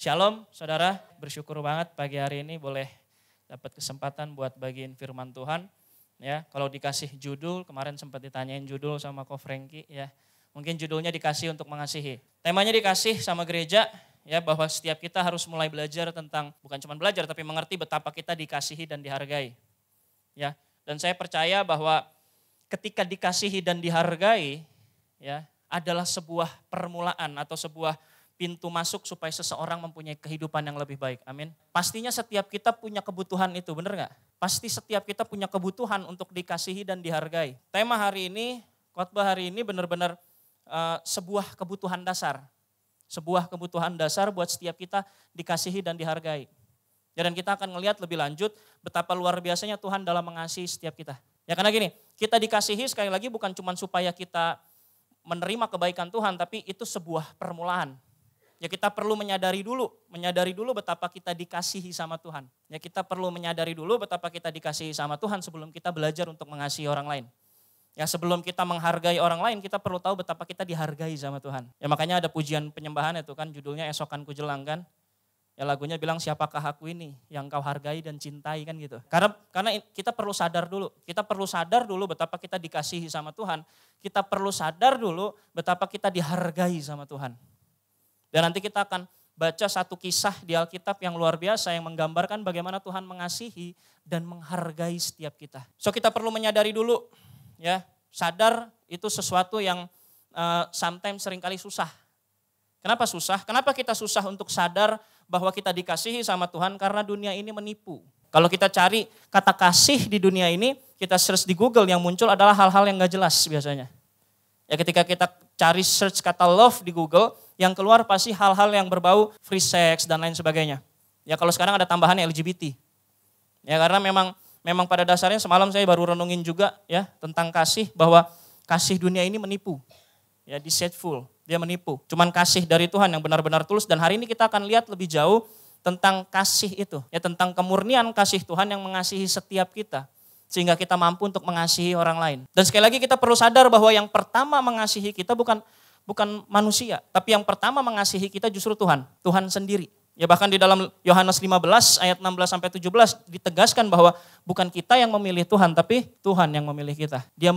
Shalom saudara, bersyukur banget pagi hari ini boleh dapat kesempatan buat bagiin firman Tuhan. Ya, kalau dikasih judul, kemarin sempat ditanyain judul sama Ko Franky ya. Mungkin judulnya dikasih untuk mengasihi. Temanya dikasih sama gereja ya, bahwa setiap kita harus mulai belajar tentang, bukan cuma belajar tapi mengerti betapa kita dikasihi dan dihargai. Ya, dan saya percaya bahwa ketika dikasihi dan dihargai ya, adalah sebuah permulaan atau sebuah pintu masuk supaya seseorang mempunyai kehidupan yang lebih baik. Amin. Pastinya setiap kita punya kebutuhan itu, benar gak? Pasti setiap kita punya kebutuhan untuk dikasihi dan dihargai. Tema hari ini, khotbah hari ini benar-benar sebuah kebutuhan dasar. Sebuah kebutuhan dasar buat setiap kita dikasihi dan dihargai. Dan kita akan melihat lebih lanjut betapa luar biasanya Tuhan dalam mengasihi setiap kita. Ya karena gini, kita dikasihi sekali lagi bukan cuma supaya kita menerima kebaikan Tuhan, tapi itu sebuah permulaan. Ya kita perlu menyadari dulu betapa kita dikasihi sama Tuhan. Ya kita perlu menyadari dulu betapa kita dikasihi sama Tuhan sebelum kita belajar untuk mengasihi orang lain. Ya sebelum kita menghargai orang lain, kita perlu tahu betapa kita dihargai sama Tuhan. Ya makanya ada pujian penyembahan itu kan, judulnya Esokan Ku Jelang kan. Ya lagunya bilang siapakah aku ini yang kau hargai dan cintai kan gitu. Karena kita perlu sadar dulu betapa kita dikasihi sama Tuhan. Kita perlu sadar dulu betapa kita dihargai sama Tuhan. Dan nanti kita akan baca satu kisah di Alkitab yang luar biasa yang menggambarkan bagaimana Tuhan mengasihi dan menghargai setiap kita. So kita perlu menyadari dulu ya, sadar itu sesuatu yang sometimes seringkali susah. Kenapa susah? Kenapa kita susah untuk sadar bahwa kita dikasihi sama Tuhan? Karena dunia ini menipu. Kalau kita cari kata kasih di dunia ini, kita search di Google yang muncul adalah hal-hal yang gak jelas biasanya. Ya ketika kita cari search kata love di Google, yang keluar pasti hal-hal yang berbau free sex dan lain sebagainya. Ya kalau sekarang ada tambahan LGBT. Ya karena memang pada dasarnya semalam saya baru renungin juga ya tentang kasih, bahwa kasih dunia ini menipu. Ya deceitful, dia menipu. Cuman kasih dari Tuhan yang benar-benar tulus, dan hari ini kita akan lihat lebih jauh tentang kasih itu. Ya tentang kemurnian kasih Tuhan yang mengasihi setiap kita. Sehingga kita mampu untuk mengasihi orang lain. Dan sekali lagi kita perlu sadar bahwa yang pertama mengasihi kita bukan manusia. Tapi yang pertama mengasihi kita justru Tuhan sendiri. Ya bahkan di dalam Yohanes 15 ayat 16-17 ditegaskan bahwa bukan kita yang memilih Tuhan, tapi Tuhan yang memilih kita. Dia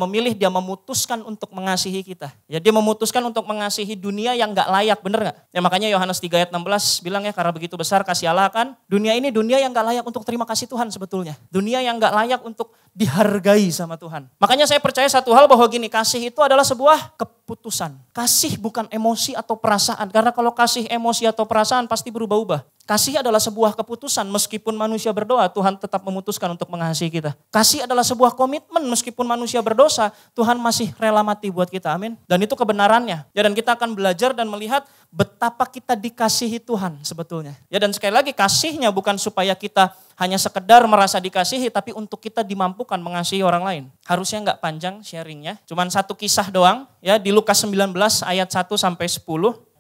memutuskan untuk mengasihi kita. Ya dia memutuskan untuk mengasihi dunia yang gak layak, bener gak? Ya makanya Yohanes 3 ayat 16 bilang ya, karena begitu besar kasih Allah kan, dunia ini dunia yang gak layak untuk terima kasih Tuhan sebetulnya. Dunia yang gak layak untuk dihargai sama Tuhan. Makanya saya percaya satu hal bahwa gini, kasih itu adalah sebuah keputusan. Kasih bukan emosi atau perasaan, karena kalau kasih emosi atau perasaan pasti berubah-ubah. Kasih adalah sebuah keputusan, meskipun manusia berdoa, Tuhan tetap memutuskan untuk mengasihi kita. Kasih adalah sebuah komitmen, meskipun manusia berdosa, Tuhan masih rela mati buat kita, amin. Dan itu kebenarannya. Ya, dan kita akan belajar dan melihat betapa kita dikasihi Tuhan sebetulnya. Ya, dan sekali lagi kasihnya bukan supaya kita hanya sekedar merasa dikasihi, tapi untuk kita dimampukan mengasihi orang lain. Harusnya nggak panjang sharingnya, cuman satu kisah doang. Ya, di Lukas 19 ayat 1-10,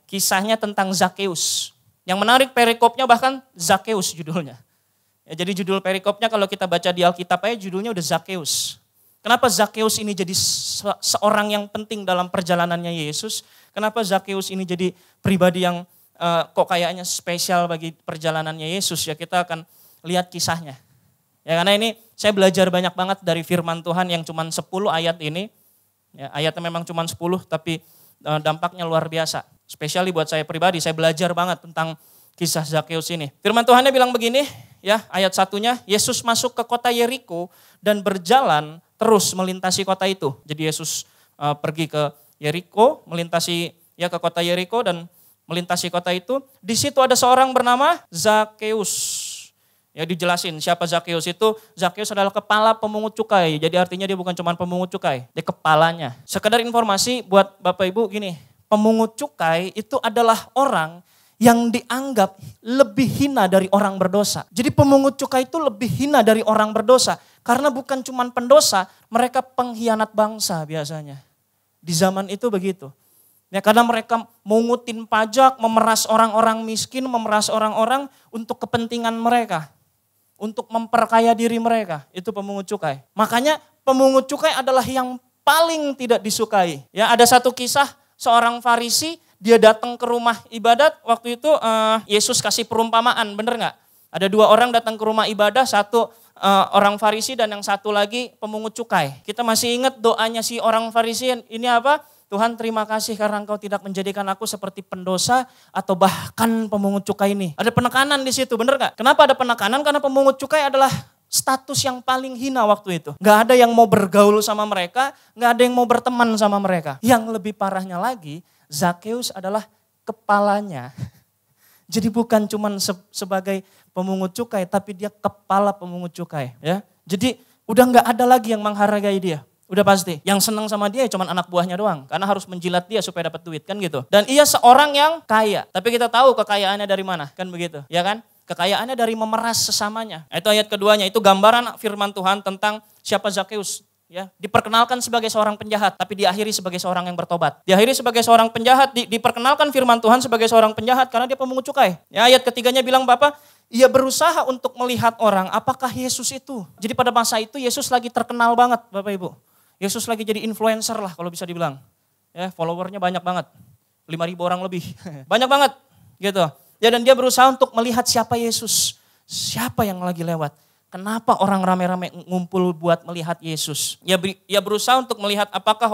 kisahnya tentang Zakheus. Yang menarik perikopnya bahkan Zakheus judulnya. Ya, jadi judul perikopnya kalau kita baca di Alkitab aja judulnya udah Zakheus. Kenapa Zakheus ini jadi seorang yang penting dalam perjalanannya Yesus? Kenapa Zakheus ini jadi pribadi yang kok kayaknya spesial bagi perjalanannya Yesus? Ya kita akan lihat kisahnya. Ya karena ini saya belajar banyak banget dari firman Tuhan yang cuma 10 ayat ini. Ya, ayatnya memang cuma 10 tapi dampaknya luar biasa. Spesiali buat saya pribadi, saya belajar banget tentang kisah Zakheus ini. Firman Tuhannya bilang begini, ya ayat 1-nya, Yesus masuk ke kota Yeriko dan berjalan terus melintasi kota itu. Jadi Yesus pergi ke Yeriko, melintasi ya ke kota Yeriko dan melintasi kota itu. Di situ ada seorang bernama Zakheus. Ya dijelasin siapa Zakheus itu. Zakheus adalah kepala pemungut cukai. Jadi artinya dia bukan cuma pemungut cukai, dia kepalanya. Sekedar informasi buat Bapak Ibu gini. Pemungut cukai itu adalah orang yang dianggap lebih hina dari orang berdosa. Jadi pemungut cukai itu lebih hina dari orang berdosa. Karena bukan cuma pendosa, mereka pengkhianat bangsa biasanya. Di zaman itu begitu. Ya, karena mereka mengutin pajak, memeras orang-orang miskin, memeras orang-orang untuk kepentingan mereka. Untuk memperkaya diri mereka, itu pemungut cukai. Makanya pemungut cukai adalah yang paling tidak disukai. Ya, ada satu kisah seorang Farisi dia datang ke rumah ibadat, waktu itu Yesus kasih perumpamaan, bener gak? Ada 2 orang datang ke rumah ibadah, satu orang Farisi dan yang satu lagi pemungut cukai. Kita masih ingat doanya si orang Farisi, ini apa? Tuhan terima kasih karena Engkau tidak menjadikan aku seperti pendosa atau bahkan pemungut cukai ini. Ada penekanan di situ, bener gak? Kenapa ada penekanan? Karena pemungut cukai adalah status yang paling hina waktu itu. Gak ada yang mau bergaul sama mereka, gak ada yang mau berteman sama mereka. Yang lebih parahnya lagi, Zakeus adalah kepalanya. Jadi bukan cuma sebagai pemungut cukai, tapi dia kepala pemungut cukai. Ya. Jadi udah gak ada lagi yang menghargai dia. Udah pasti. Yang senang sama dia cuma anak buahnya doang. Karena harus menjilat dia supaya dapat duit kan gitu. Dan ia seorang yang kaya. Tapi kita tahu kekayaannya dari mana. Kan begitu. Ya kan? Kekayaannya dari memeras sesamanya. Itu ayat keduanya. Itu gambaran firman Tuhan tentang siapa Zakeus. Ya, diperkenalkan sebagai seorang penjahat, tapi diakhiri sebagai seorang yang bertobat. Diakhiri sebagai seorang penjahat, diperkenalkan firman Tuhan sebagai seorang penjahat karena dia pemungut cukai. Ya, ayat ketiganya bilang Bapak, ia berusaha untuk melihat orang apakah Yesus itu. Jadi pada masa itu Yesus lagi terkenal banget Bapak Ibu. Yesus lagi jadi influencer lah kalau bisa dibilang. Ya, followernya banyak banget. 5.000 orang lebih. Banyak banget gitu. Ya, dan dia berusaha untuk melihat siapa Yesus. Siapa yang lagi lewat. Kenapa orang rame-rame ngumpul buat melihat Yesus? Ya berusaha untuk melihat apakah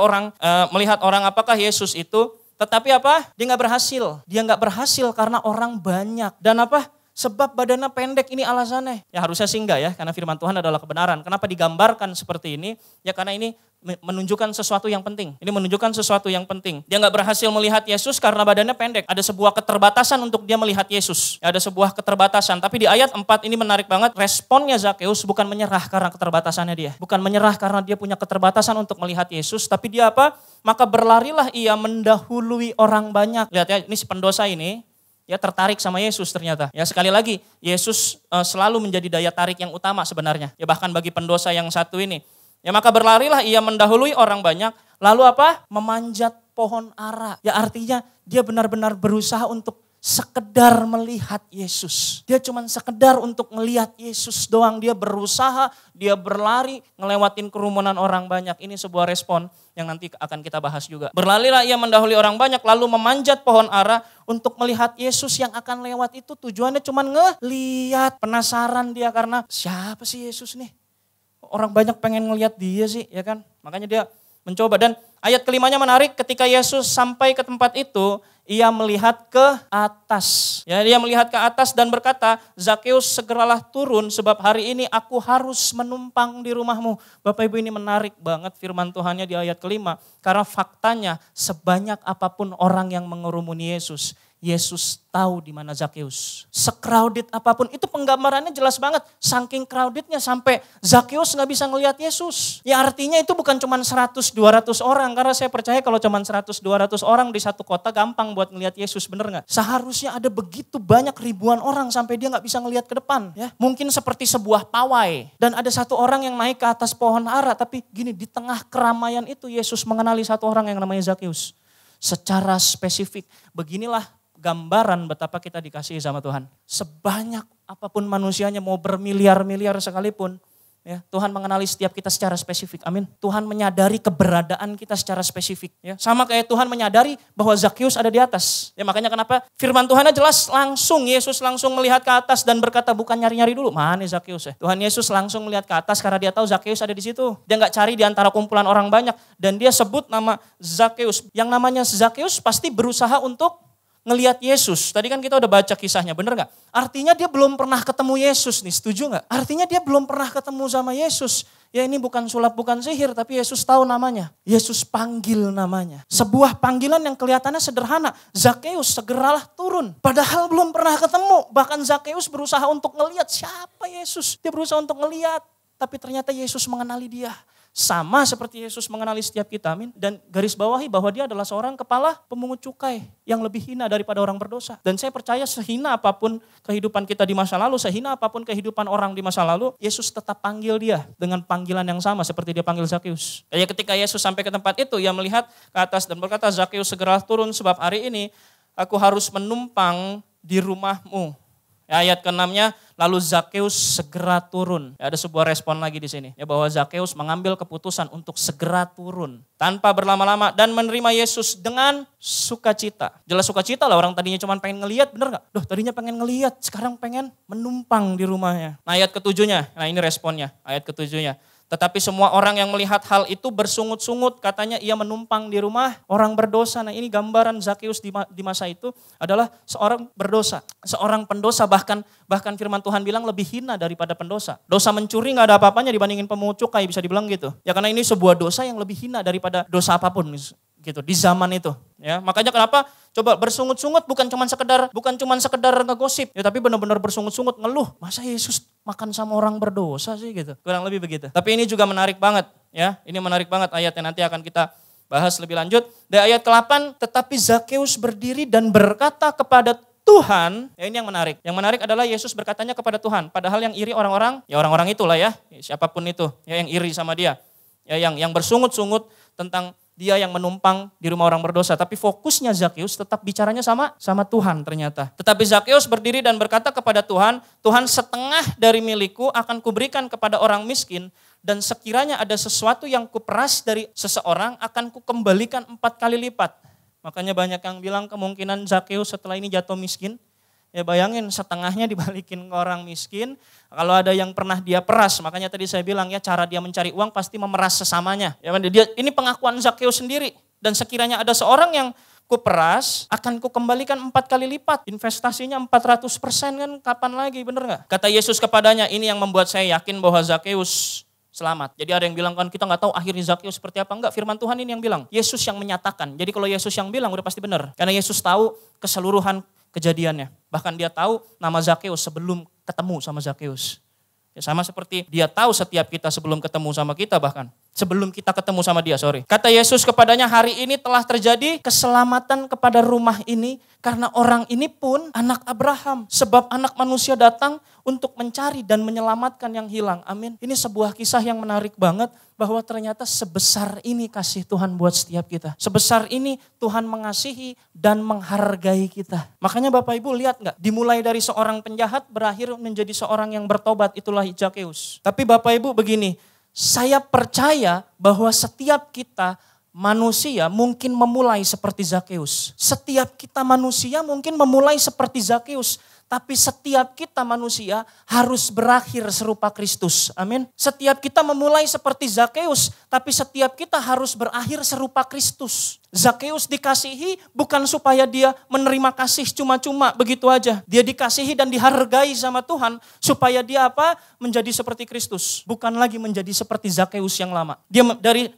apakah Yesus itu, tetapi apa? Dia nggak berhasil. Dia nggak berhasil karena orang banyak. Dan apa? Sebab badannya pendek, ini alasannya. Ya harusnya sih enggak ya, karena firman Tuhan adalah kebenaran. Kenapa digambarkan seperti ini? Ya karena ini menunjukkan sesuatu yang penting. Ini menunjukkan sesuatu yang penting. Dia nggak berhasil melihat Yesus karena badannya pendek. Ada sebuah keterbatasan untuk dia melihat Yesus. Ya, ada sebuah keterbatasan. Tapi di ayat 4 ini menarik banget. Responnya Zakeus bukan menyerah karena keterbatasannya dia. Bukan menyerah karena dia punya keterbatasan untuk melihat Yesus. Tapi dia apa? Maka berlarilah ia mendahului orang banyak. Lihat ya, ini si pendosa ini. Ya tertarik sama Yesus ternyata. Ya sekali lagi, Yesus selalu menjadi daya tarik yang utama sebenarnya. Ya bahkan bagi pendosa yang satu ini. Ya maka berlarilah ia mendahului orang banyak. Lalu apa? Memanjat pohon ara. Ya artinya dia benar-benar berusaha untuk sekedar melihat Yesus. Dia cuma sekedar untuk melihat Yesus doang. Dia berusaha, dia berlari, ngelewatin kerumunan orang banyak. Ini sebuah respon yang nanti akan kita bahas juga. Berlarilah ia mendahului orang banyak, lalu memanjat pohon ara untuk melihat Yesus yang akan lewat itu. Tujuannya cuma ngelihat, penasaran dia karena siapa sih Yesus nih? Orang banyak pengen ngelihat dia sih, ya kan? Makanya dia mencoba. Dan ayat kelimanya menarik, ketika Yesus sampai ke tempat itu, ia melihat ke atas. Ya, dia melihat ke atas dan berkata, Zakeus segeralah turun sebab hari ini aku harus menumpang di rumahmu. Bapak Ibu, ini menarik banget firman Tuhannya di ayat kelima. Karena faktanya sebanyak apapun orang yang mengerumuni Yesus, Yesus tahu di mana Zakeus. Secrowded apapun, itu penggambarannya jelas banget. Saking crowdednya sampai Zakeus gak bisa ngelihat Yesus. Ya artinya itu bukan cuma 100-200 orang. Karena saya percaya kalau cuma 100-200 orang di satu kota gampang buat ngelihat Yesus, bener gak? Seharusnya ada begitu banyak ribuan orang sampai dia gak bisa ngelihat ke depan. Ya, mungkin seperti sebuah pawai. Dan ada satu orang yang naik ke atas pohon ara. Tapi gini, di tengah keramaian itu Yesus mengenali satu orang yang namanya Zakeus. Secara spesifik, beginilah gambaran betapa kita dikasihi sama Tuhan. Sebanyak apapun manusianya, mau bermiliar-miliar sekalipun, ya, Tuhan mengenali setiap kita secara spesifik. Amin. Tuhan menyadari keberadaan kita secara spesifik. Ya. Sama kayak Tuhan menyadari bahwa Zakeus ada di atas. Ya, makanya kenapa firman Tuhannya jelas langsung. Yesus langsung melihat ke atas dan berkata, bukan nyari-nyari dulu. Mana Zakeus ya? Tuhan Yesus langsung melihat ke atas karena dia tahu Zakeus ada di situ. Dia gak cari di antara kumpulan orang banyak. Dan dia sebut nama Zakeus. Yang namanya Zakeus pasti berusaha untuk ngelihat Yesus. Tadi kan kita udah baca kisahnya, bener gak? Artinya dia belum pernah ketemu Yesus nih, setuju gak? Artinya dia belum pernah ketemu sama Yesus. Ya ini bukan sulap, bukan sihir, tapi Yesus tahu namanya. Yesus panggil namanya. Sebuah panggilan yang kelihatannya sederhana. Zakeus segeralah turun. Padahal belum pernah ketemu. Bahkan Zakeus berusaha untuk ngelihat siapa Yesus. Dia berusaha untuk ngelihat. Tapi ternyata Yesus mengenali dia. Sama seperti Yesus mengenali setiap kita, amin. Dan garis bawahi bahwa dia adalah seorang kepala pemungut cukai yang lebih hina daripada orang berdosa. Dan saya percaya sehina apapun kehidupan kita di masa lalu, sehina apapun kehidupan orang di masa lalu, Yesus tetap panggil dia dengan panggilan yang sama seperti dia panggil Zakeus. Kayak ketika Yesus sampai ke tempat itu, ia melihat ke atas dan berkata, Zakeus segera turun sebab hari ini aku harus menumpang di rumahmu. Ya, ayat ke-6-nya, lalu Zakeus segera turun. Ya, ada sebuah respon lagi di sini. Ya, bahwa Zakeus mengambil keputusan untuk segera turun. Tanpa berlama-lama dan menerima Yesus dengan sukacita. Jelas sukacita lah, orang tadinya cuma pengen ngelihat, bener gak? Duh, tadinya pengen ngelihat, sekarang pengen menumpang di rumahnya. Nah, ayat ke-7-nya, nah ini responnya, ayat ke-7-nya. Tetapi semua orang yang melihat hal itu bersungut-sungut, katanya ia menumpang di rumah orang berdosa. Nah, ini gambaran Zakeus di masa itu adalah seorang berdosa, seorang pendosa, bahkan firman Tuhan bilang lebih hina daripada pendosa. Dosa mencuri gak ada apa-apanya dibandingin pemungut cukai, bisa dibilang gitu. Ya karena ini sebuah dosa yang lebih hina daripada dosa apapun gitu di zaman itu. Ya, makanya kenapa coba bersungut-sungut bukan cuma sekedar ngegosip, ya tapi benar-benar bersungut-sungut ngeluh. Masa Yesus makan sama orang berdosa sih gitu. Kurang lebih begitu. Tapi ini juga menarik banget ya. Ini menarik banget ayatnya, nanti akan kita bahas lebih lanjut. Dari ayat ke-8, tetapi Zakeus berdiri dan berkata kepada Tuhan, ya ini yang menarik. Yang menarik adalah Yesus berkatanya kepada Tuhan. Padahal yang iri orang-orang, ya orang-orang itulah ya, siapapun itu, ya yang iri sama dia. Ya yang bersungut-sungut tentang dia yang menumpang di rumah orang berdosa. Tapi fokusnya Zakeus tetap bicaranya sama Tuhan ternyata. Tetapi Zakeus berdiri dan berkata kepada Tuhan, Tuhan, setengah dari milikku akan kuberikan kepada orang miskin. Dan sekiranya ada sesuatu yang kuperas dari seseorang akan kukembalikan 4 kali lipat. Makanya banyak yang bilang kemungkinan Zakeus setelah ini jatuh miskin. Ya bayangin setengahnya dibalikin ke orang miskin. Kalau ada yang pernah dia peras, makanya tadi saya bilang ya cara dia mencari uang pasti memeras sesamanya. Ya, ini pengakuan Zakeus sendiri. Dan sekiranya ada seorang yang kuperas, akan kukembalikan 4 kali lipat. Investasinya 400% kan kapan lagi, bener gak? Kata Yesus kepadanya, ini yang membuat saya yakin bahwa Zakeus selamat. Jadi ada yang bilang kan kita gak tahu akhirnya Zakeus seperti apa. Enggak, firman Tuhan ini yang bilang. Yesus yang menyatakan. Jadi kalau Yesus yang bilang udah pasti benar. Karena Yesus tahu keseluruhan kejadiannya. Bahkan dia tahu nama Zakeus sebelum ketemu sama Zakeus. Ya, sama seperti dia tahu setiap kita sebelum ketemu sama kita bahkan. Sebelum kita ketemu sama dia, Kata Yesus kepadanya, hari ini telah terjadi keselamatan kepada rumah ini. Karena orang ini pun anak Abraham. Sebab anak manusia datang untuk mencari dan menyelamatkan yang hilang. Amin. Ini sebuah kisah yang menarik banget. Bahwa ternyata sebesar ini kasih Tuhan buat setiap kita. Sebesar ini Tuhan mengasihi dan menghargai kita. Makanya Bapak Ibu lihat gak? Dimulai dari seorang penjahat berakhir menjadi seorang yang bertobat. Itulah Zakeus. Tapi Bapak Ibu begini. Saya percaya bahwa setiap kita manusia mungkin memulai seperti Zakeus. Setiap kita manusia mungkin memulai seperti Zakeus. Tapi setiap kita manusia harus berakhir serupa Kristus. Amin. Setiap kita memulai seperti Zakeus, tapi setiap kita harus berakhir serupa Kristus. Zakeus dikasihi bukan supaya dia menerima kasih cuma-cuma begitu aja. Dia dikasihi dan dihargai sama Tuhan supaya dia apa? Menjadi seperti Kristus. Bukan lagi menjadi seperti Zakeus yang lama. Dia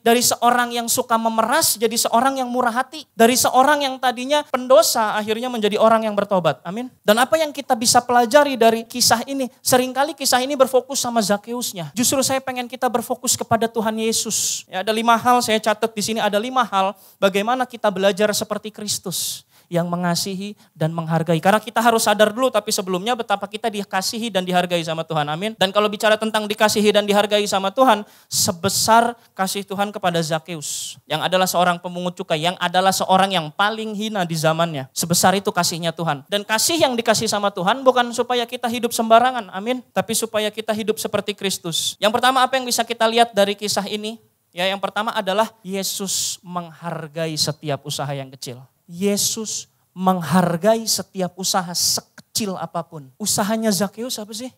dari seorang yang suka memeras jadi seorang yang murah hati. Dari seorang yang tadinya pendosa akhirnya menjadi orang yang bertobat. Amin. Dan apa yang kita bisa pelajari dari kisah ini? Seringkali kisah ini berfokus sama Zakeusnya. Justru saya pengen kita berfokus kepada Tuhan Yesus. Ya, ada 5 hal saya catat di sini, ada 5 hal bagaimana kita belajar seperti Kristus yang mengasihi dan menghargai. Karena kita harus sadar dulu, tapi sebelumnya betapa kita dikasihi dan dihargai sama Tuhan. Amin. Dan kalau bicara tentang dikasihi dan dihargai sama Tuhan, sebesar kasih Tuhan kepada Zakeus, yang adalah seorang pemungut cukai, yang adalah seorang yang paling hina di zamannya. Sebesar itu kasihnya Tuhan. Dan kasih yang dikasih sama Tuhan bukan supaya kita hidup sembarangan, amin. Tapi supaya kita hidup seperti Kristus. Yang pertama apa yang bisa kita lihat dari kisah ini? Ya, yang pertama adalah Yesus menghargai setiap usaha yang kecil. Yesus menghargai setiap usaha sekecil apapun. Usahanya Zakeus apa sih?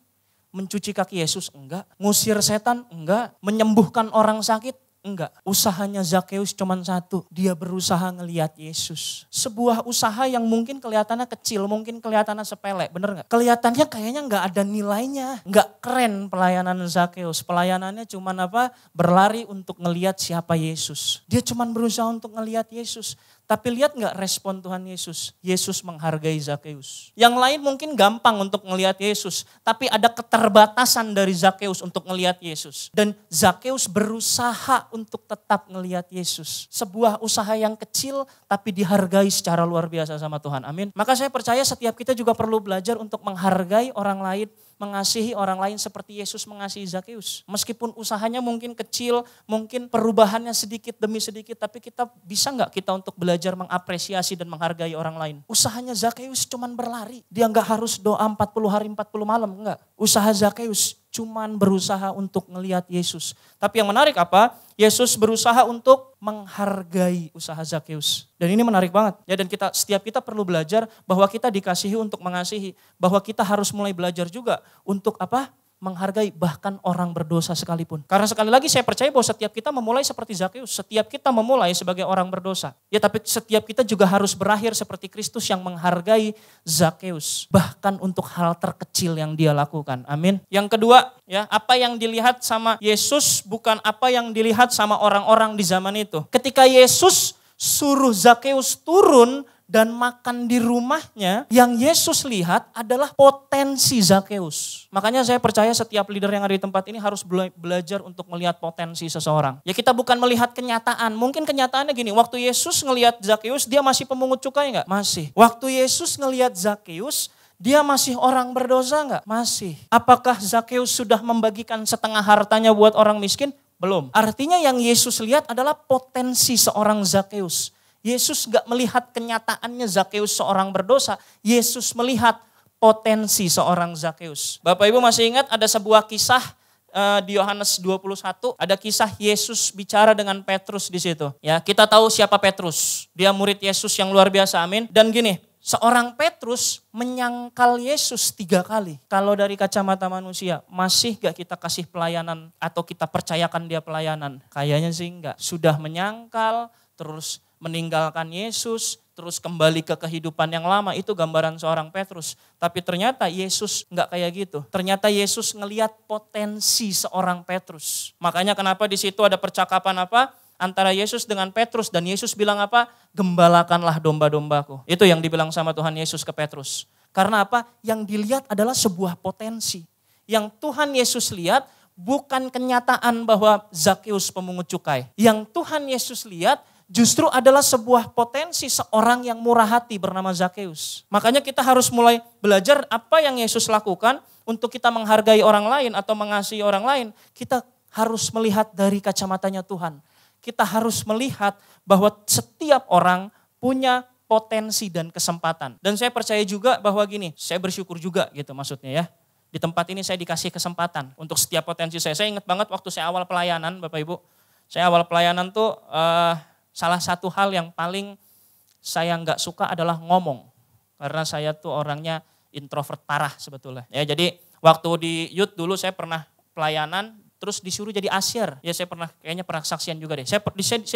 Mencuci kaki Yesus? Enggak. Ngusir setan? Enggak. Menyembuhkan orang sakit? Enggak. Usahanya Zakeus cuma satu. Dia berusaha ngelihat Yesus. Sebuah usaha yang mungkin kelihatannya kecil, mungkin kelihatannya sepele. Bener gak? Kelihatannya kayaknya gak ada nilainya. Gak keren pelayanan Zakeus. Pelayanannya cuma apa? Berlari untuk ngelihat siapa Yesus. Dia cuma berusaha untuk ngelihat Yesus. Tapi lihat gak respon Tuhan Yesus? Yesus menghargai Zakeus. Yang lain mungkin gampang untuk ngelihat Yesus. Tapi ada keterbatasan dari Zakeus untuk ngelihat Yesus. Dan Zakeus berusaha untuk tetap ngelihat Yesus. Sebuah usaha yang kecil tapi dihargai secara luar biasa sama Tuhan. Amin. Maka saya percaya setiap kita juga perlu belajar untuk menghargai orang lain mengasihi orang lain seperti Yesus mengasihi Zakeus. Meskipun usahanya mungkin kecil, mungkin perubahannya sedikit demi sedikit, tapi kita bisa nggak kita untuk belajar mengapresiasi dan menghargai orang lain? Usahanya Zakeus cuman berlari, dia nggak harus doa 40 hari 40 malam, enggak. Usaha Zakeus cuman berusaha untuk ngelihat Yesus. Tapi yang menarik apa? Yesus berusaha untuk menghargai usaha Zakeus. Dan ini menarik banget. Ya, dan setiap kita perlu belajar bahwa kita dikasihi untuk mengasihi. Bahwa kita harus mulai belajar juga untuk apa? Menghargai bahkan orang berdosa sekalipun. Karena sekali lagi saya percaya bahwa setiap kita memulai seperti Zakeus. Setiap kita memulai sebagai orang berdosa. Ya, tapi setiap kita juga harus berakhir seperti Kristus yang menghargai Zakeus. Bahkan untuk hal terkecil yang dia lakukan. Amin. Yang kedua, ya, apa yang dilihat sama Yesus bukan apa yang dilihat sama orang-orang di zaman itu. Ketika Yesus suruh Zakeus turun dan makan di rumahnya, yang Yesus lihat adalah potensi Zakeus. Makanya saya percaya setiap leader yang ada di tempat ini harus belajar untuk melihat potensi seseorang. Ya, kita bukan melihat kenyataan. Mungkin kenyataannya gini, waktu Yesus ngelihat Zakeus, dia masih pemungut cukai enggak? Masih. Waktu Yesus ngelihat Zakeus, dia masih orang berdosa enggak? Masih. Apakah Zakeus sudah membagikan setengah hartanya buat orang miskin? Belum. Artinya yang Yesus lihat adalah potensi seorang Zakeus. Yesus gak melihat kenyataannya Zakeus seorang berdosa. Yesus melihat potensi seorang Zakeus. Bapak Ibu masih ingat ada sebuah kisah di Yohanes 21. Ada kisah Yesus bicara dengan Petrus di situ. Ya, kita tahu siapa Petrus. Dia murid Yesus yang luar biasa, amin. Dan gini, seorang Petrus menyangkal Yesus 3 kali. Kalau dari kacamata manusia, masih gak kita kasih pelayanan atau kita percayakan dia pelayanan? Kayaknya sih enggak. Sudah menyangkal, terus meninggalkan Yesus, terus kembali ke kehidupan yang lama, itu gambaran seorang Petrus. Tapi ternyata Yesus enggak kayak gitu. Ternyata Yesus ngelihat potensi seorang Petrus. Makanya kenapa di situ ada percakapan apa? Antara Yesus dengan Petrus, dan Yesus bilang apa? Gembalakanlah domba-dombaku. Itu yang dibilang sama Tuhan Yesus ke Petrus. Karena apa? Yang dilihat adalah sebuah potensi. Yang Tuhan Yesus lihat bukan kenyataan bahwa Zakeus pemungut cukai. Yang Tuhan Yesus lihat justru adalah sebuah potensi seorang yang murah hati bernama Zakeus. Makanya kita harus mulai belajar apa yang Yesus lakukan untuk kita menghargai orang lain atau mengasihi orang lain. Kita harus melihat dari kacamatanya Tuhan. Kita harus melihat bahwa setiap orang punya potensi dan kesempatan. Dan saya percaya juga bahwa gini, saya bersyukur juga gitu maksudnya ya. Di tempat ini saya dikasih kesempatan untuk setiap potensi saya. Saya ingat banget waktu saya awal pelayanan Bapak Ibu. Saya awal pelayanan tuh salah satu hal yang paling saya nggak suka adalah ngomong. Karena saya tuh orangnya introvert parah sebetulnya. Ya, jadi waktu di youth dulu saya pernah pelayanan, terus disuruh jadi asyir. Ya, saya kayaknya pernah saksian juga deh. Saya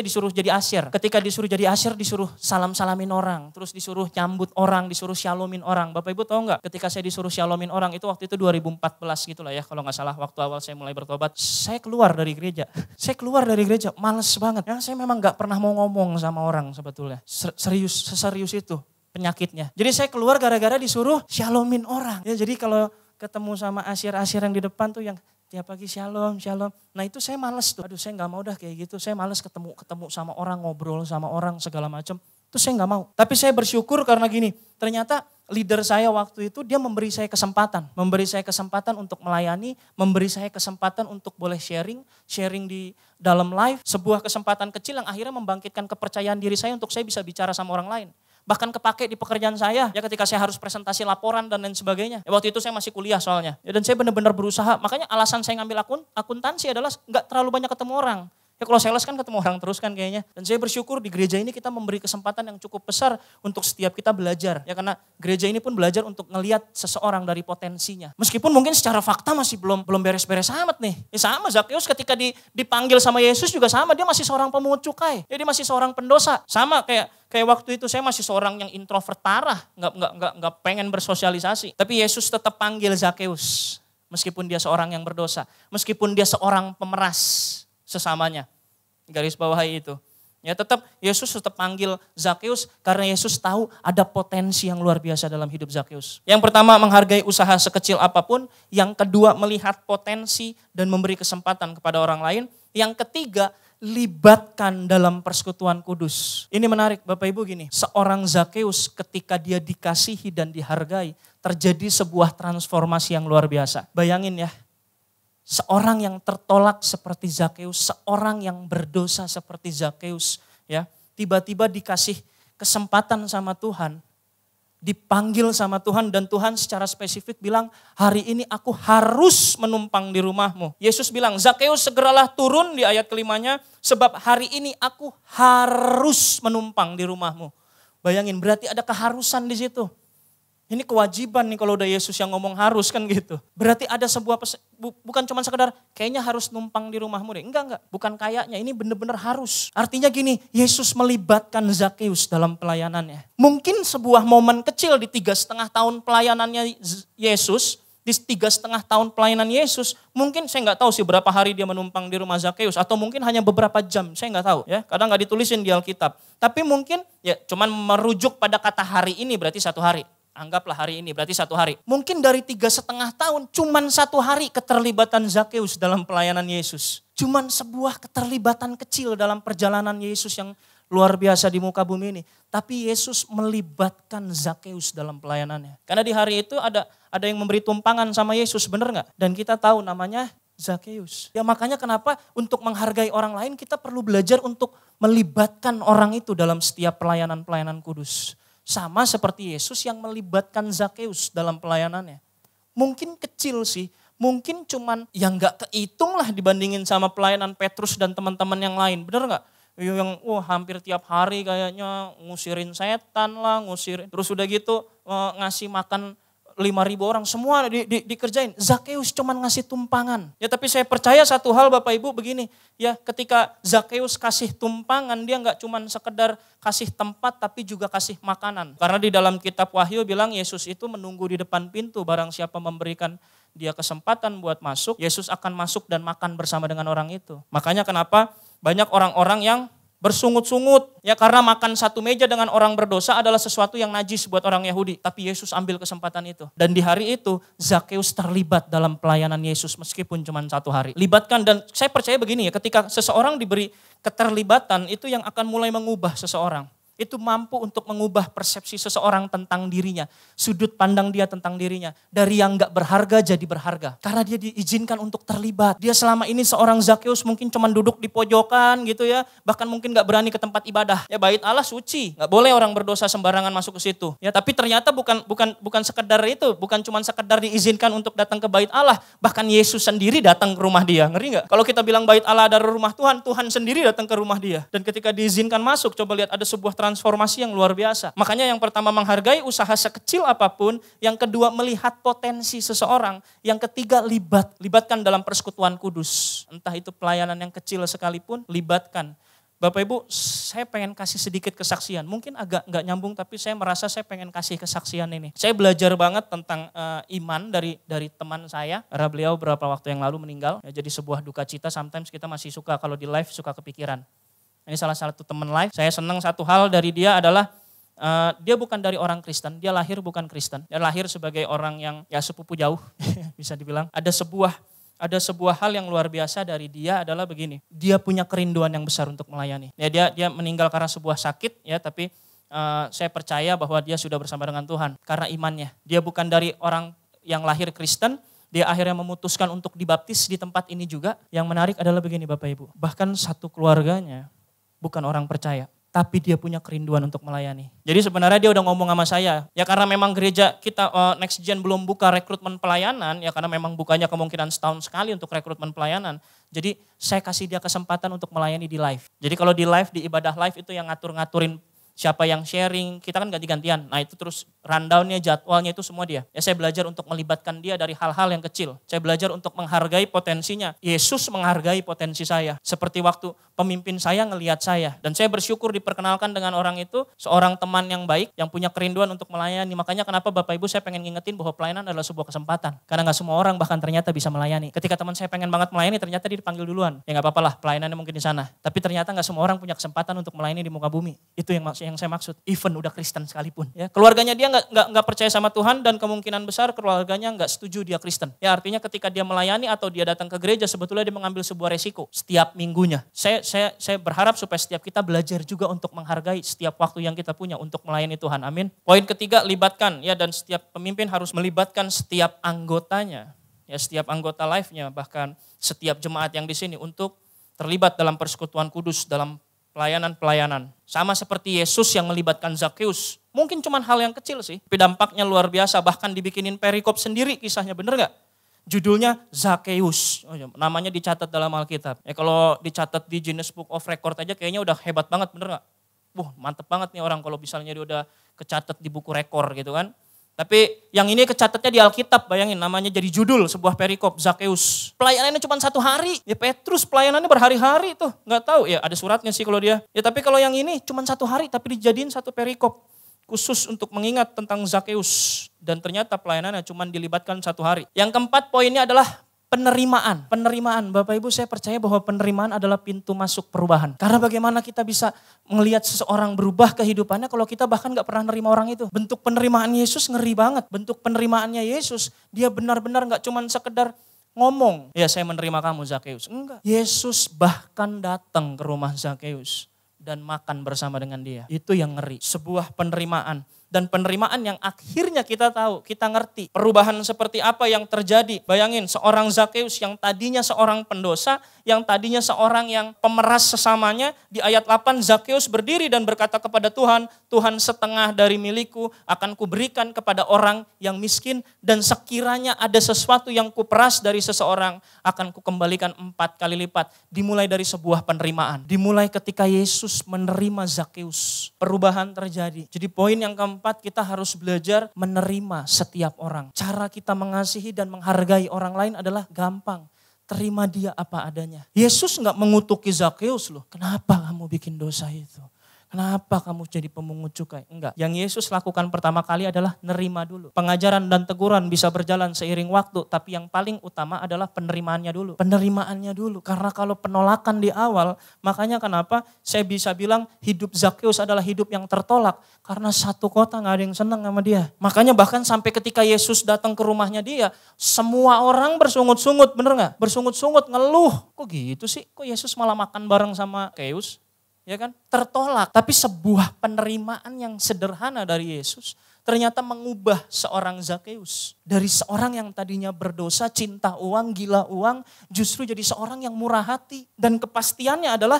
disuruh jadi asyir. Ketika disuruh jadi asyir, disuruh salam-salamin orang. Terus disuruh nyambut orang, disuruh shallomin orang. Bapak Ibu tahu nggak? Ketika saya disuruh shallomin orang, itu waktu itu 2014 gitu lah ya. Kalau nggak salah, waktu awal saya mulai bertobat. Saya keluar dari gereja. Males banget. Ya, saya memang nggak pernah mau ngomong sama orang sebetulnya. Seserius itu penyakitnya. Jadi saya keluar gara-gara disuruh shallomin orang. Ya, jadi kalau ketemu sama asyir-asyir yang di depan tuh yang tiap pagi shalom. Nah itu saya males tuh. Aduh, saya gak mau dah kayak gitu. Saya males ketemu sama orang, ngobrol sama orang segala macam. Itu saya gak mau. Tapi saya bersyukur karena gini. Ternyata leader saya waktu itu dia memberi saya kesempatan. Memberi saya kesempatan untuk melayani. Memberi saya kesempatan untuk boleh sharing di dalam live. Sebuah kesempatan kecil yang akhirnya membangkitkan kepercayaan diri saya untuk saya bisa bicara sama orang lain. Bahkan kepake di pekerjaan saya, ya ketika saya harus presentasi laporan dan lain sebagainya. Ya, waktu itu saya masih kuliah soalnya. Ya, dan saya benar-benar berusaha, makanya alasan saya ngambil akuntansi adalah nggak terlalu banyak ketemu orang. Ya kalau sales kan ketemu orang terus kan kayaknya. Dan saya bersyukur di gereja ini kita memberi kesempatan yang cukup besar untuk setiap kita belajar. Ya karena gereja ini pun belajar untuk ngelihat seseorang dari potensinya. Meskipun mungkin secara fakta masih belum beres-beres amat nih. Ya sama Zakeus ketika dipanggil sama Yesus juga sama. Dia masih seorang pemungut cukai. Ya, dia masih seorang pendosa. Sama kayak waktu itu saya masih seorang yang introvert parah. Nggak pengen bersosialisasi. Tapi Yesus tetap panggil Zakeus. Meskipun dia seorang yang berdosa. Meskipun dia seorang pemeras sesamanya. Garis bawahi itu. Ya tetap Yesus tetap panggil Zakeus karena Yesus tahu ada potensi yang luar biasa dalam hidup Zakeus. Yang pertama menghargai usaha sekecil apapun. Yang kedua melihat potensi dan memberi kesempatan kepada orang lain. Yang ketiga libatkan dalam persekutuan kudus. Ini menarik Bapak Ibu gini. Seorang Zakeus ketika dia dikasihi dan dihargai. terjadi sebuah transformasi yang luar biasa. Bayangin ya, seorang yang tertolak seperti Zakeus, seorang yang berdosa seperti Zakeus, ya, tiba-tiba dikasih kesempatan sama Tuhan, dipanggil sama Tuhan, dan Tuhan secara spesifik bilang, hari ini aku harus menumpang di rumahmu. Yesus bilang, Zakeus segeralah turun di ayat kelimanya, sebab hari ini aku harus menumpang di rumahmu. Bayangin, berarti ada keharusan di situ. Ini kewajiban nih kalau udah Yesus yang ngomong harus kan gitu. Berarti ada sebuah, bukan cuma sekedar kayaknya harus numpang di rumahmu deh. Enggak. Bukan kayaknya, ini benar-benar harus. Artinya gini, Yesus melibatkan Zakeus dalam pelayanannya. Mungkin sebuah momen kecil di 3,5 tahun pelayanannya Yesus, di 3,5 tahun pelayanan Yesus, mungkin saya nggak tahu sih berapa hari dia menumpang di rumah Zakeus, atau mungkin hanya beberapa jam, saya nggak tahu ya. Kadang nggak ditulisin di Alkitab. Tapi mungkin ya cuman merujuk pada kata hari ini berarti 1 hari. Anggaplah hari ini berarti 1 hari. Mungkin dari 3,5 tahun cuman 1 hari keterlibatan Zakeus dalam pelayanan Yesus. Cuman sebuah keterlibatan kecil dalam perjalanan Yesus yang luar biasa di muka bumi ini. Tapi Yesus melibatkan Zakeus dalam pelayanannya. Karena di hari itu ada yang memberi tumpangan sama Yesus, benar nggak? Dan kita tahu namanya Zakeus. Ya makanya kenapa untuk menghargai orang lain kita perlu belajar untuk melibatkan orang itu dalam setiap pelayanan-pelayanan kudus. Sama seperti Yesus yang melibatkan Zakeus dalam pelayanannya. Mungkin kecil sih, mungkin cuman yang gak kehitung lah dibandingin sama pelayanan Petrus dan teman-teman yang lain. Bener gak? Yang hampir tiap hari kayaknya ngusirin setan lah, terus udah gitu ngasih makan 5.000 orang, semua dikerjain. Zakeus cuman ngasih tumpangan. Ya tapi saya percaya satu hal Bapak Ibu begini, ya ketika Zakeus kasih tumpangan, dia nggak cuman sekedar kasih tempat tapi juga kasih makanan. Karena di dalam kitab Wahyu bilang Yesus itu menunggu di depan pintu, barang siapa memberikan dia kesempatan buat masuk, Yesus akan masuk dan makan bersama dengan orang itu. Makanya kenapa banyak orang-orang yang bersungut-sungut, ya karena makan satu meja dengan orang berdosa adalah sesuatu yang najis buat orang Yahudi. Tapi Yesus ambil kesempatan itu. Dan di hari itu Zakeus terlibat dalam pelayanan Yesus meskipun cuma 1 hari. Libatkan, dan saya percaya begini ya, ketika seseorang diberi keterlibatan itu yang akan mulai mengubah seseorang. Itu mampu untuk mengubah persepsi seseorang tentang dirinya. Sudut pandang dia tentang dirinya. Dari yang gak berharga jadi berharga. Karena dia diizinkan untuk terlibat. Dia selama ini seorang Zakeus mungkin cuma duduk di pojokan gitu ya. Bahkan mungkin gak berani ke tempat ibadah. Ya bait Allah suci. Gak boleh orang berdosa sembarangan masuk ke situ. Ya tapi ternyata bukan sekedar itu. Bukan cuma sekedar diizinkan untuk datang ke bait Allah. Bahkan Yesus sendiri datang ke rumah dia. Ngeri gak? Kalau kita bilang bait Allah adalah rumah Tuhan, Tuhan sendiri datang ke rumah dia. Dan ketika diizinkan masuk, coba lihat ada sebuah transformasi yang luar biasa. Makanya yang pertama menghargai usaha sekecil apapun, yang kedua melihat potensi seseorang, yang ketiga libatkan dalam persekutuan kudus. Entah itu pelayanan yang kecil sekalipun, libatkan. Bapak Ibu, saya pengen kasih sedikit kesaksian. Mungkin agak nggak nyambung, tapi saya merasa saya pengen kasih kesaksian ini. Saya belajar banget tentang iman dari teman saya, karena beliau beberapa waktu yang lalu meninggal. Ya, jadi sebuah duka cita, sometimes kita masih suka kalau di live suka kepikiran. Ini salah satu teman live, saya senang satu hal dari dia adalah dia bukan dari orang Kristen, dia lahir bukan Kristen. Dia lahir sebagai orang yang ya sepupu jauh, bisa dibilang. Ada sebuah hal yang luar biasa dari dia adalah begini, dia punya kerinduan yang besar untuk melayani. Ya, dia meninggal karena sebuah sakit, ya tapi saya percaya bahwa dia sudah bersama dengan Tuhan karena imannya. Dia bukan dari orang yang lahir Kristen, dia akhirnya memutuskan untuk dibaptis di tempat ini juga. Yang menarik adalah begini Bapak Ibu, bahkan satu keluarganya bukan orang percaya, tapi dia punya kerinduan untuk melayani. Jadi sebenarnya dia udah ngomong sama saya, ya karena memang gereja kita Next Gen belum buka rekrutmen pelayanan, ya karena memang bukanya kemungkinan setahun sekali untuk rekrutmen pelayanan. Jadi saya kasih dia kesempatan untuk melayani di live. Jadi kalau di live, di ibadah live itu yang ngatur-ngaturin siapa yang sharing, kita kan ganti-gantian. Nah itu terus rundownnya, jadwalnya itu semua dia. Ya saya belajar untuk melibatkan dia dari hal-hal yang kecil. Saya belajar untuk menghargai potensinya. Yesus menghargai potensi saya. Seperti waktu pemimpin saya ngelihat saya. Dan saya bersyukur diperkenalkan dengan orang itu, seorang teman yang baik, yang punya kerinduan untuk melayani. Makanya kenapa Bapak Ibu saya pengen ngingetin bahwa pelayanan adalah sebuah kesempatan. Karena gak semua orang bahkan ternyata bisa melayani. Ketika teman saya pengen banget melayani, ternyata dia dipanggil duluan. Ya gak apa-apa lah, pelayanannya mungkin di sana. Tapi ternyata gak semua orang punya kesempatan untuk melayani di muka bumi. Itu yang yang saya maksud. Even udah Kristen sekalipun. Ya. Keluarganya dia nggak percaya sama Tuhan dan kemungkinan besar keluarganya nggak setuju dia Kristen. Ya artinya ketika dia melayani atau dia datang ke gereja sebetulnya dia mengambil sebuah resiko setiap minggunya. Saya berharap supaya setiap kita belajar juga untuk menghargai setiap waktu yang kita punya untuk melayani Tuhan. Amin. Poin ketiga, libatkan ya, dan setiap pemimpin harus melibatkan setiap anggotanya. Ya, setiap anggota life-nya, bahkan setiap jemaat yang di sini untuk terlibat dalam persekutuan kudus, dalam pelayanan-pelayanan. Sama seperti Yesus yang melibatkan Zakeus. Mungkin cuma hal yang kecil sih, tapi dampaknya luar biasa. Bahkan dibikinin perikop sendiri kisahnya, bener gak? Judulnya Zakeus, namanya dicatat dalam Alkitab. Ya kalau dicatat di Guinness Book of Record aja kayaknya udah hebat banget, bener gak? Mantep banget nih orang kalau misalnya dia udah kecatat di buku rekor gitu kan. Tapi yang ini kecatatnya di Alkitab, bayangin namanya jadi judul sebuah perikop, Zakeus. Pelayanannya cuma 1 hari, ya Petrus pelayanannya berhari-hari tuh, gak tahu ya ada suratnya sih kalau dia. Ya tapi kalau yang ini cuma 1 hari tapi dijadiin 1 perikop khusus untuk mengingat tentang Zakeus. Dan ternyata pelayanannya cuma dilibatkan 1 hari. Yang keempat poinnya adalah penerimaan. Penerimaan, Bapak Ibu, saya percaya bahwa penerimaan adalah pintu masuk perubahan. Karena bagaimana kita bisa melihat seseorang berubah kehidupannya kalau kita bahkan gak pernah nerima orang itu. Bentuk penerimaan Yesus ngeri banget. Bentuk penerimaannya Yesus, dia benar-benar gak cuma sekedar ngomong, ya saya menerima kamu Zakeus. Enggak. Yesus bahkan datang ke rumah Zakeus dan makan bersama dengan dia. Itu yang ngeri. Sebuah penerimaan. Dan penerimaan yang akhirnya kita tahu, kita ngerti perubahan seperti apa yang terjadi. Bayangin seorang Zakeus yang tadinya seorang pendosa, yang tadinya seorang yang pemeras sesamanya. Di ayat 8 Zakeus berdiri dan berkata kepada Tuhan, Tuhan setengah dari milikku akan kuberikan kepada orang yang miskin. Dan sekiranya ada sesuatu yang kuperas dari seseorang akan kukembalikan 4 kali lipat. Dimulai dari sebuah penerimaan. Dimulai ketika Yesus menerima Zakeus. Perubahan terjadi. Jadi poin yang keempat, kita harus belajar menerima setiap orang. Cara kita mengasihi dan menghargai orang lain adalah gampang. Terima dia apa adanya. Yesus gak mengutuki Zakeus loh. Kenapa kamu bikin dosa itu? Kenapa kamu jadi pemungut cukai? Enggak. Yang Yesus lakukan pertama kali adalah nerima dulu. Pengajaran dan teguran bisa berjalan seiring waktu. Tapi yang paling utama adalah penerimaannya dulu. Penerimaannya dulu. Karena kalau penolakan di awal, makanya kenapa saya bisa bilang hidup Zakeus adalah hidup yang tertolak. Karena satu kota gak ada yang senang sama dia. Makanya bahkan sampai ketika Yesus datang ke rumahnya dia, semua orang bersungut-sungut, bener gak? Bersungut-sungut, ngeluh. Kok gitu sih? Kok Yesus malah makan bareng sama Zakeus? Ya kan, tertolak. Tapi sebuah penerimaan yang sederhana dari Yesus ternyata mengubah seorang Zakeus. Dari seorang yang tadinya berdosa, cinta uang, gila uang, justru jadi seorang yang murah hati. Dan kepastiannya adalah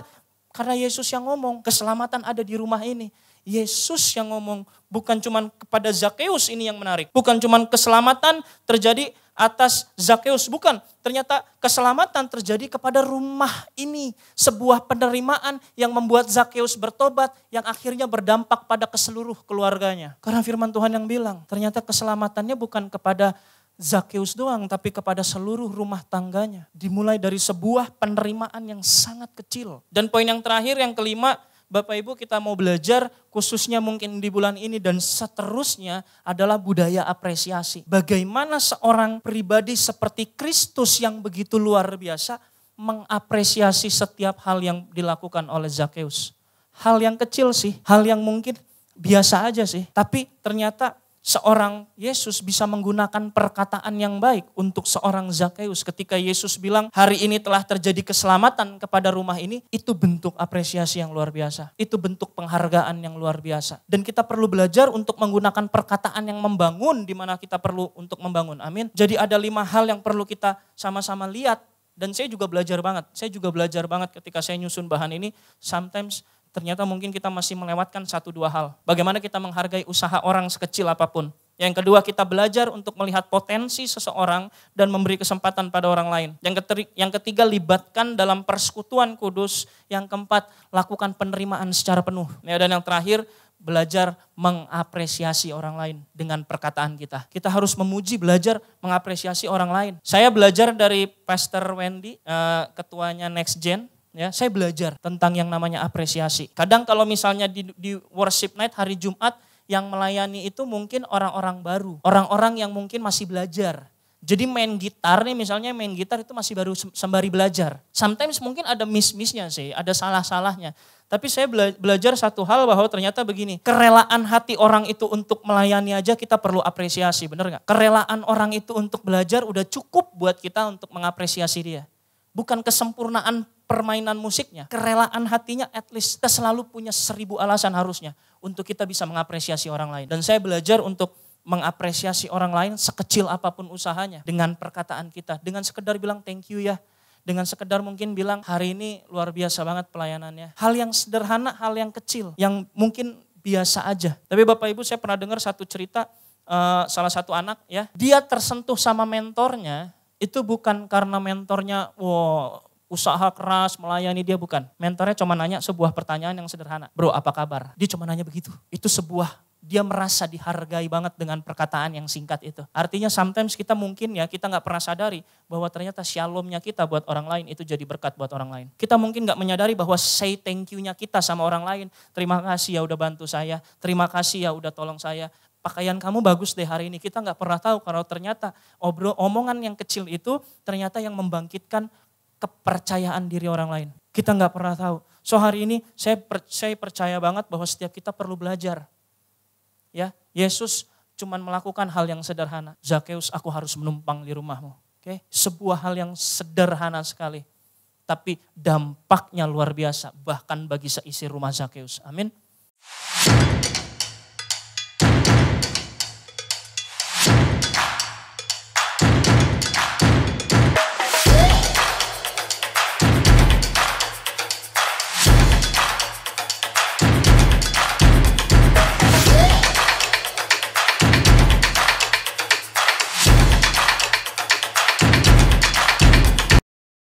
karena Yesus yang ngomong, keselamatan ada di rumah ini. Yesus yang ngomong, bukan cuma kepada Zakeus ini yang menarik. Bukan cuma keselamatan terjadi atas Zakeus, bukan. Ternyata keselamatan terjadi kepada rumah ini. Sebuah penerimaan yang membuat Zakeus bertobat yang akhirnya berdampak pada keseluruh keluarganya. Karena firman Tuhan yang bilang, ternyata keselamatannya bukan kepada Zakeus doang, tapi kepada seluruh rumah tangganya. Dimulai dari sebuah penerimaan yang sangat kecil. Dan poin yang terakhir, yang kelima, Bapak Ibu, kita mau belajar khususnya mungkin di bulan ini dan seterusnya adalah budaya apresiasi. Bagaimana seorang pribadi seperti Kristus yang begitu luar biasa mengapresiasi setiap hal yang dilakukan oleh Zakeus. Hal yang kecil sih, hal yang mungkin biasa aja sih. Tapi ternyata seorang Yesus bisa menggunakan perkataan yang baik untuk seorang Zakeus. Ketika Yesus bilang hari ini telah terjadi keselamatan kepada rumah ini, itu bentuk apresiasi yang luar biasa. Itu bentuk penghargaan yang luar biasa. Dan kita perlu belajar untuk menggunakan perkataan yang membangun di mana kita perlu untuk membangun. Amin. Jadi ada 5 hal yang perlu kita sama-sama lihat. Dan saya juga belajar banget. Saya juga belajar banget ketika saya nyusun bahan ini. Sometimes ternyata mungkin kita masih melewatkan 1-2 hal. Bagaimana kita menghargai usaha orang sekecil apapun. Yang kedua, kita belajar untuk melihat potensi seseorang dan memberi kesempatan pada orang lain. Yang ketiga, libatkan dalam persekutuan kudus. Yang keempat, lakukan penerimaan secara penuh. Dan yang terakhir, belajar mengapresiasi orang lain dengan perkataan kita. Kita harus memuji, belajar mengapresiasi orang lain. Saya belajar dari Pastor Wendy, ketuanya Next Gen. Ya, saya belajar tentang yang namanya apresiasi. Kadang kalau misalnya di worship night hari Jumat yang melayani itu mungkin orang-orang baru. Orang-orang yang mungkin masih belajar. Jadi main gitar nih, misalnya main gitar itu masih baru sembari belajar. Sometimes mungkin ada miss-missnya sih, ada salah-salahnya. Tapi saya belajar satu hal bahwa ternyata begini, kerelaan hati orang itu untuk melayani aja kita perlu apresiasi, bener gak? Kerelaan orang itu untuk belajar udah cukup buat kita untuk mengapresiasi dia. Bukan kesempurnaan permainan musiknya, kerelaan hatinya at least kita selalu punya 1000 alasan harusnya untuk kita bisa mengapresiasi orang lain. Dan saya belajar untuk mengapresiasi orang lain sekecil apapun usahanya dengan perkataan kita, dengan sekedar bilang thank you ya, dengan sekedar mungkin bilang hari ini luar biasa banget pelayanannya. Hal yang sederhana, hal yang kecil, yang mungkin biasa aja. Tapi Bapak Ibu saya pernah dengar satu cerita salah satu anak ya, dia tersentuh sama mentornya itu bukan karena mentornya usaha keras melayani dia, bukan. Mentornya cuma nanya sebuah pertanyaan yang sederhana, bro apa kabar? Dia cuma nanya begitu, itu sebuah dia merasa dihargai banget dengan perkataan yang singkat itu. Artinya sometimes kita mungkin ya, kita gak pernah sadari bahwa ternyata shalomnya kita buat orang lain itu jadi berkat buat orang lain. Kita mungkin gak menyadari bahwa say thank you-nya kita sama orang lain. Terima kasih ya udah bantu saya, terima kasih ya udah tolong saya. Pakaian kamu bagus deh hari ini. Kita gak pernah tahu kalau ternyata omongan yang kecil itu ternyata yang membangkitkan kepercayaan diri orang lain. Kita gak pernah tahu. So hari ini saya percaya banget bahwa setiap kita perlu belajar. Ya, Yesus cuman melakukan hal yang sederhana. Zakeus, aku harus menumpang di rumahmu. Oke, sebuah hal yang sederhana sekali. Tapi dampaknya luar biasa bahkan bagi seisi rumah Zakeus. Amin.